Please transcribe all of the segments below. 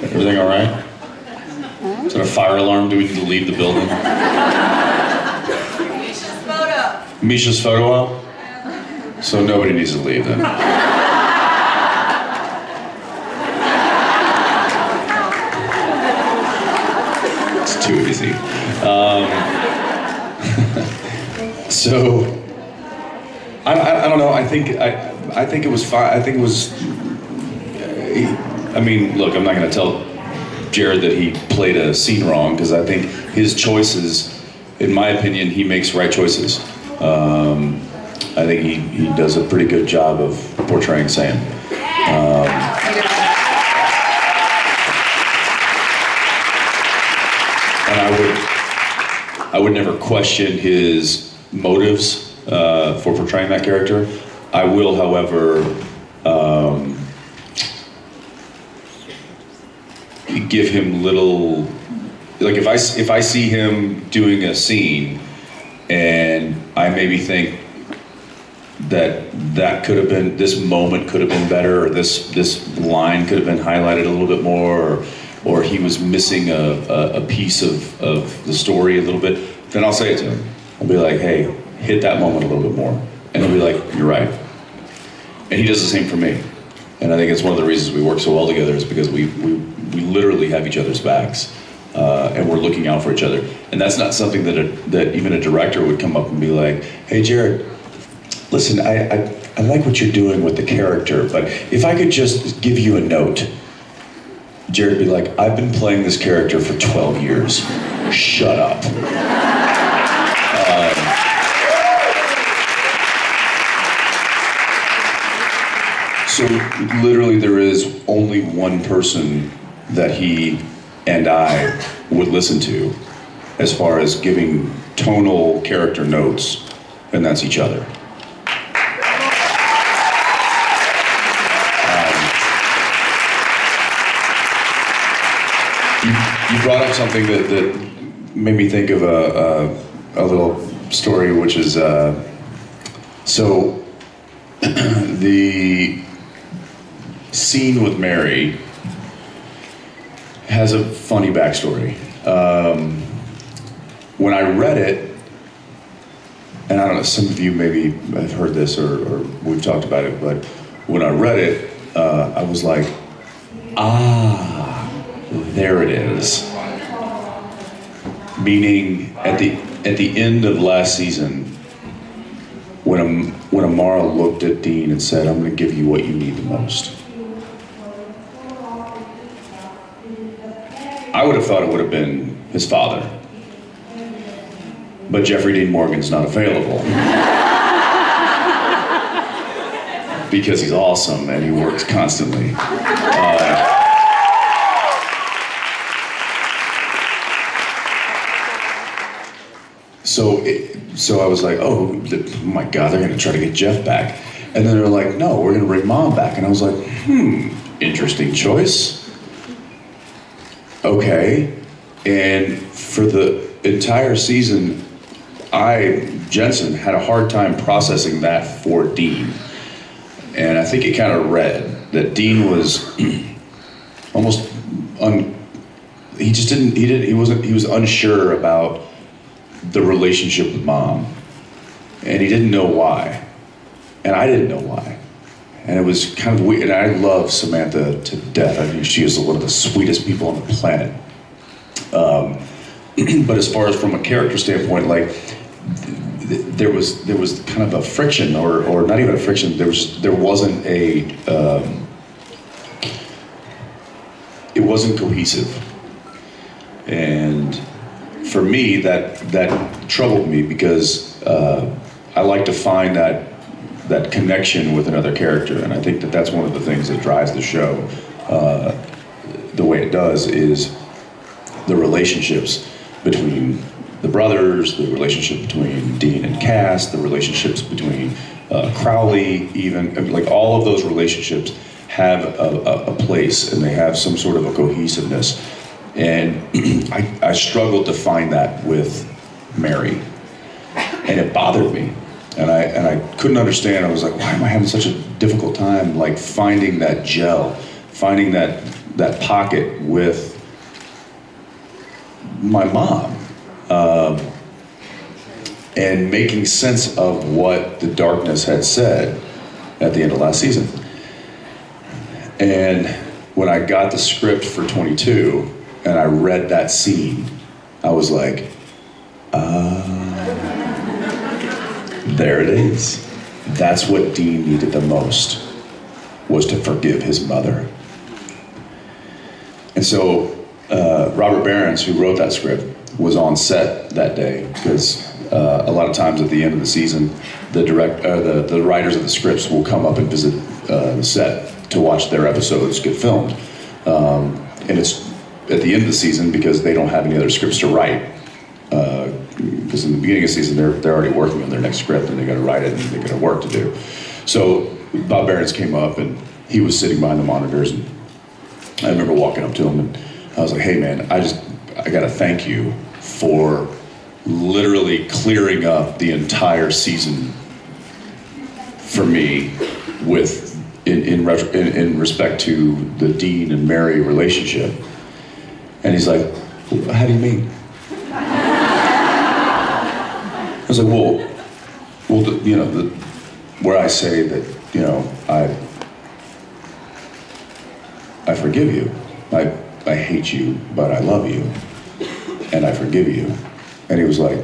Everything all right? Is that a fire alarm? Do we need to leave the building? Misha's photo. Misha's photo op? So nobody needs to leave then. It's too easy. So, I don't know. I think it was fine. I think it was. I mean, look, I'm not going to tell Jared that he played a scene wrong, because I think his choices, in my opinion, he makes right choices. I think he does a pretty good job of portraying Sam. And I would never question his motives for portraying that character. I will, however, give him little, like if I see him doing a scene and I maybe think that could have been, this moment could have been better, or this line could have been highlighted a little bit more, or he was missing a piece of the story a little bit, then I'll say it to him. I'll be like, hey, hit that moment a little bit more. And he'll be like, you're right. And he does the same for me. And I think it's one of the reasons we work so well together, is because we literally have each other's backs, and we're looking out for each other. And that's not something that even a director would come up and be like, hey Jared, listen, I like what you're doing with the character, but if I could just give you a note. Jared would be like, I've been playing this character for 12 years. Shut up. So literally there is only one person that he and I would listen to as far as giving tonal character notes, and that's each other. You brought up something that made me think of a little story, which is, so the scene with Mary has a funny backstory. When I read it, and I don't know, some of you maybe have heard this or we've talked about it, but when I read it, I was like, there it is. Meaning, at the end of last season, when Amara looked at Dean and said, I'm going to give you what you need the most. I would have thought it would have been his father. But Jeffrey Dean Morgan's not available. Because he's awesome and he works constantly. So I was like, oh my God, they're gonna try to get Jeff back. And then they're like, no, we're gonna bring Mom back. And I was like, interesting choice. Okay. And for the entire season, Jensen, had a hard time processing that for Dean. And I think it kind of read that Dean was almost he was unsure about the relationship with Mom, and he didn't know why, and I didn't know why, and it was kind of weird. And I love Samantha to death. I mean, she is one of the sweetest people on the planet. But as far as from a character standpoint, like there was kind of a friction, or not even a friction. There wasn't a it wasn't cohesive, and for me, that troubled me, because I like to find that connection with another character, and I think that's one of the things that drives the show the way it does, is the relationships between the brothers, the relationship between Dean and Cass, the relationships between Crowley, even, I mean, like all of those relationships have a place, and they have some sort of a cohesiveness. And I struggled to find that with Mary, and it bothered me, and I couldn't understand. I was like, why am I having such a difficult time like finding that gel, finding that that pocket with my mom, and making sense of what the darkness had said at the end of last season. And when I got the script for 22 and I read that scene, I was like, there it is. That's what Dean needed the most, was to forgive his mother. And so Robert Behrens, who wrote that script, was on set that day, because a lot of times at the end of the season, the writers of the scripts will come up and visit the set to watch their episodes get filmed. And it's at the end of the season because they don't have any other scripts to write. Because in the beginning of the season, they're already working on their next script and they got to write it and they got work to do. So Bob Behrens came up and he was sitting behind the monitors, and I remember walking up to him and I was like, hey man, I got to thank you for literally clearing up the entire season for me with in respect to the Dean and Mary relationship. And he's like, how do you mean? I was like, well, you know, where I say that, you know, I forgive you. I hate you, but I love you, and I forgive you. And he was like,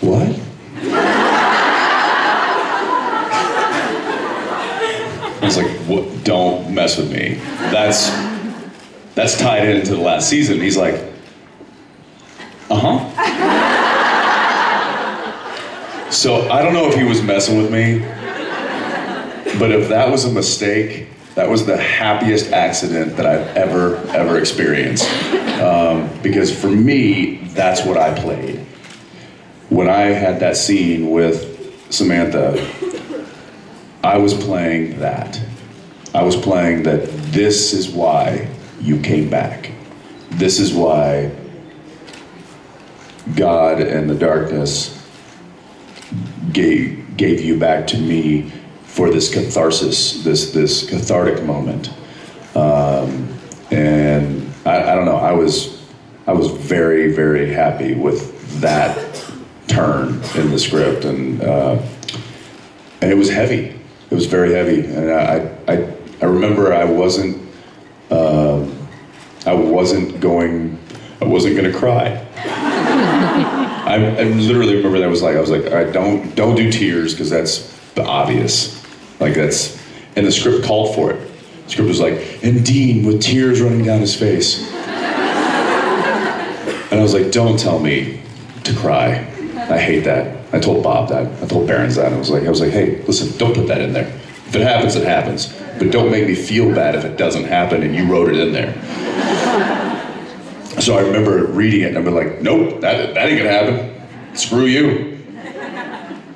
what? I was like, what? Don't mess with me. That's tied into the last season. He's like, uh-huh. So I don't know if he was messing with me, but if that was a mistake, that was the happiest accident that I've ever experienced. Because for me, that's what I played. When I had that scene with Samantha, I was playing that. I was playing that this is why you came back. This is why God and the darkness gave you back to me for this catharsis, this cathartic moment. And I don't know, I was very, very happy with that turn in the script, and it was heavy. It was very heavy, and I remember I wasn't gonna cry. I literally remember that I was like, all right, don't do tears, because that's obvious. Like that's, and the script called for it. The script was like, and Dean with tears running down his face. And I was like, don't tell me to cry. I hate that. I told Bob that. I told Behrens that. I was like, hey, listen, don't put that in there. If it happens, it happens. But don't make me feel bad if it doesn't happen and you wrote it in there. So I remember reading it and I'd be like, nope, that ain't gonna happen. Screw you.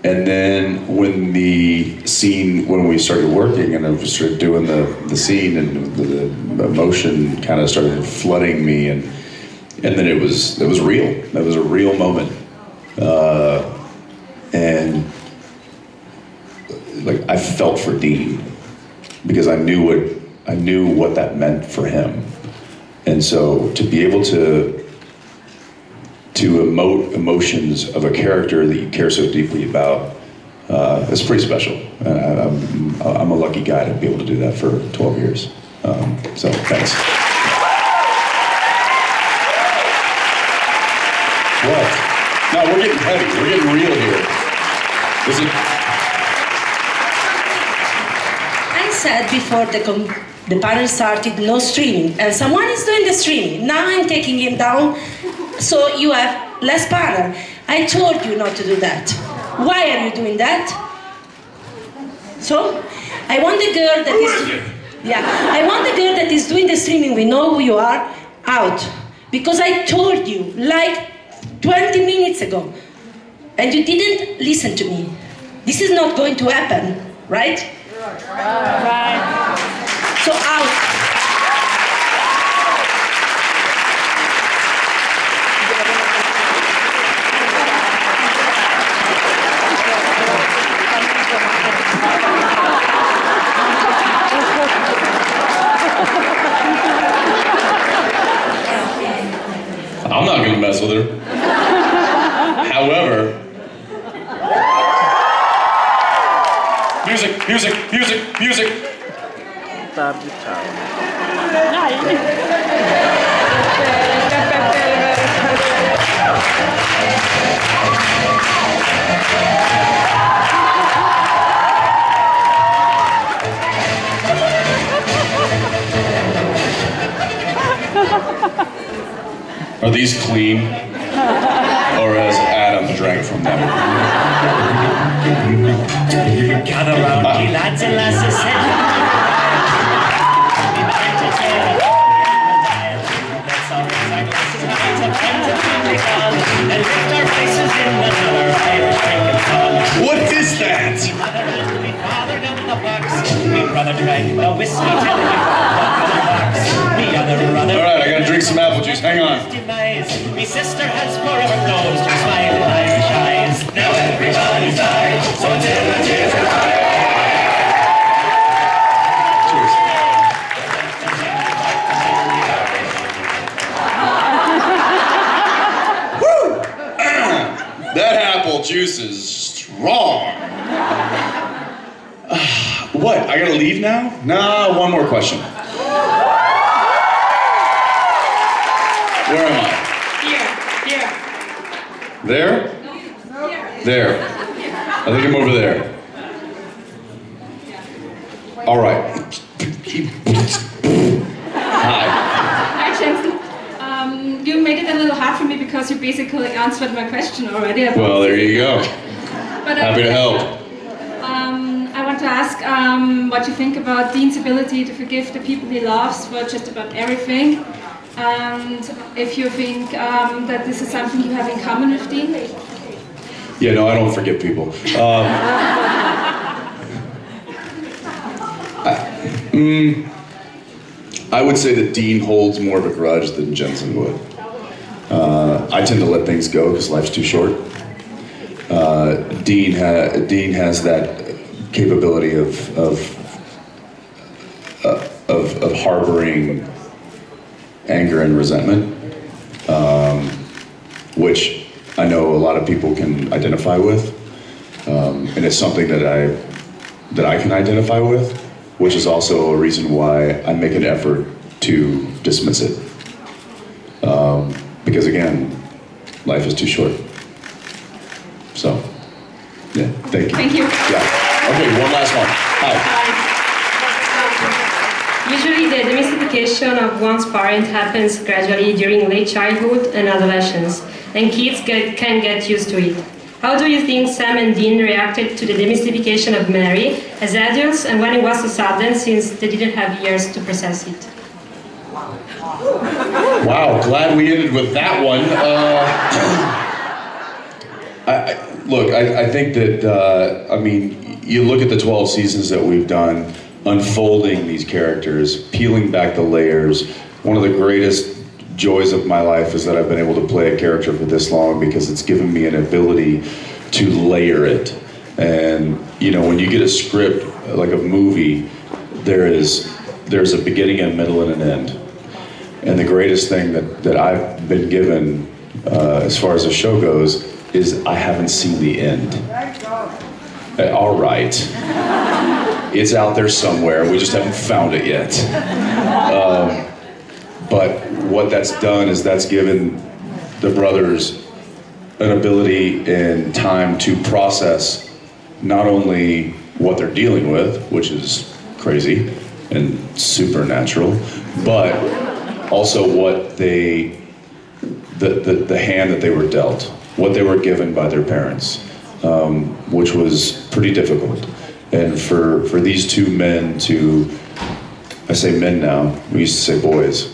And then when we started working and I started doing the scene, and the emotion kind of started flooding me, and then it was real. That was a real moment. And like I felt for Dean, because I knew what that meant for him. And so to be able to emote emotions of a character that you care so deeply about, it's pretty special. I'm a lucky guy to be able to do that for 12 years. So thanks. What? No, we're getting heavy. We're getting real here. I said before the panel started, no streaming, and someone is doing the streaming. Now I'm taking him down, so you have less panel. I told you not to do that. Why are you doing that? So, I want the girl that I want the girl that is doing the streaming, we know who you are, out. Because I told you, like 20 minutes ago, and you didn't listen to me. This is not going to happen, right? Right. So out. I'm not gonna mess with her. However, music, music, music, music. Are these clean? Or has Adam drank from them? Gather round, ye lads and lasses, and let's all raise our glasses now to friends and family call, and lift our voices in another Irish drinking song. What is that? We fathered in the box, we brother drank the whiskey till we got the color box. Me other brother. All right, I gotta drink some apple juice. Hang on. Demise. Me sister has forever closed her smiling Irish eyes. Now everybody's died, so until the tears are high. That apple juice is strong. What? I gotta leave now? No, one more question. Where am I? Here. There? There. I think I'm over there. All right. Hi. Hi, Jensen. You made it a little hard for me because you basically answered my question already. Well, there you go. But, Happy to help. I want to ask what you think about Dean's ability to forgive the people he loves for just about everything. And if you think that this is something you have in common with Dean? Yeah, no, I don't forgive people. I would say that Dean holds more of a grudge than Jensen would. I tend to let things go because life's too short. Dean has that capability of harboring anger and resentment, which I know a lot of people can identify with, and it's something that I can identify with, which is also a reason why I make an effort to dismiss it. Because again, life is too short. So, yeah, thank you. Thank you. Yeah. Okay, one last one. Hi. Usually the domestication of one's parent happens gradually during late childhood and adolescence, and kids can get used to it. How do you think Sam and Dean reacted to the domestication of Mary as adults, and when it was so sudden since they didn't have years to process it? Wow, glad we ended with that one. I think that, I mean, you look at the 12 seasons that we've done, unfolding these characters, peeling back the layers. One of the greatest joys of my life is that I've been able to play a character for this long because it's given me an ability to layer it. And, you know, when you get a script, like a movie, there's a beginning, a middle, and an end. And the greatest thing that I've been given, as far as the show goes, is I haven't seen the end. All right. It's out there somewhere, we just haven't found it yet. But what that's done is that's given the brothers an ability and time to process not only what they're dealing with, which is crazy and supernatural, but also what the hand that they were dealt, what they were given by their parents, which was pretty difficult. And for these two men to, I say men now, we used to say boys.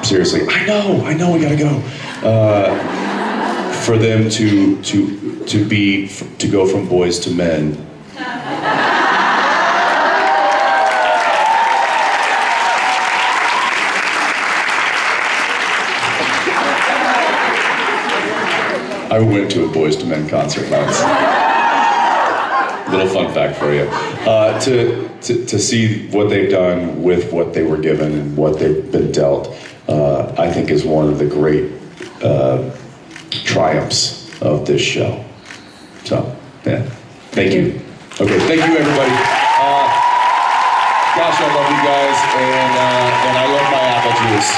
Seriously, I know, we gotta go. For them to go from boys to men. I went to a Boys to Men concert once. Little fun fact for you. To see what they've done with what they were given and what they've been dealt, I think is one of the great triumphs of this show. So, yeah, thank you. Okay, thank you everybody. Gosh, I love you guys, and I love my apple juice.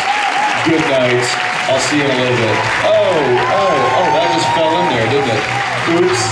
Good night. I'll see you in a little bit. Oh, that just fell in there, didn't it? Oops.